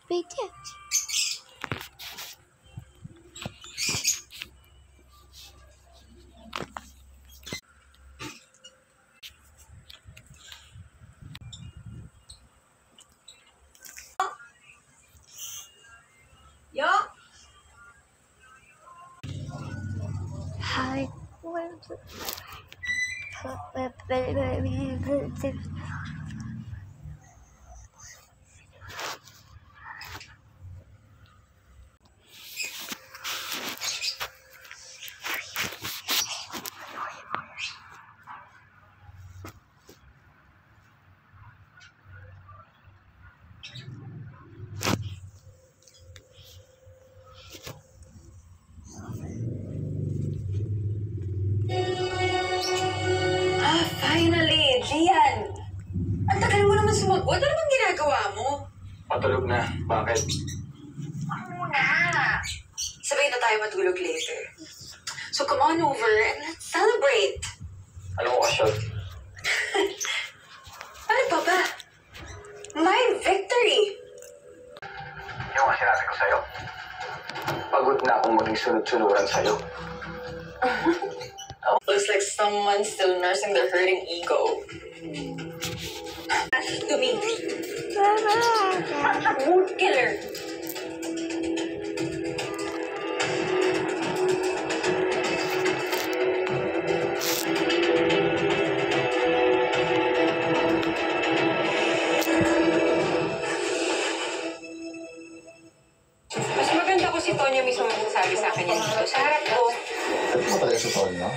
Pwede. Yo! Hi. Finally! Gian! Ang tagal mo naman sumagot. Ano bang ginagawa mo? Patulog na. Bakit? Ano na? Sabay na tayo matulog later. So come on over and let's celebrate. Anong okasyon? Ano pa ba? My victory! Yung nga sinabi ko sa'yo. Pagod na akong maging sunod-sunuran sa'yo. Looks like someone's still nursing their hurting ego. To me. Mood killer. Mas maganda ko si Tonyo mismo magsasabi sa akin yan dito. Sa harap ko. Ano mo talaga sa Tonyo?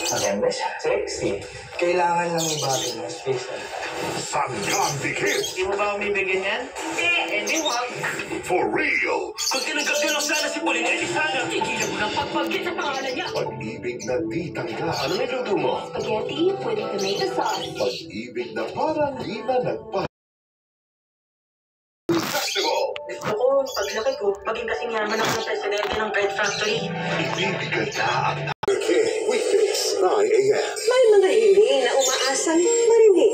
Maganda siya. Sexy. Kailangan lang ibagay ng space and time. Sanggang dikit. Hindi mo ba umibigyan yan? Hindi wag. For real. Kung tinanggap-ganap sana si Polinelli, sana tigilan mo ng pagbanggit sa pangalan niya. Pag-ibig na di tanggap. Ano may luto mo? Spaghetti with tomato sauce. Pag-ibig na parang di na nagpa. Festival. Gusto ko, paglaki ko, maging kasing yaman ako ng presidente ng bread factory. Ibibigay na ang King. Weekdays, 9 a.m. May mga hiling na umaasang marinig.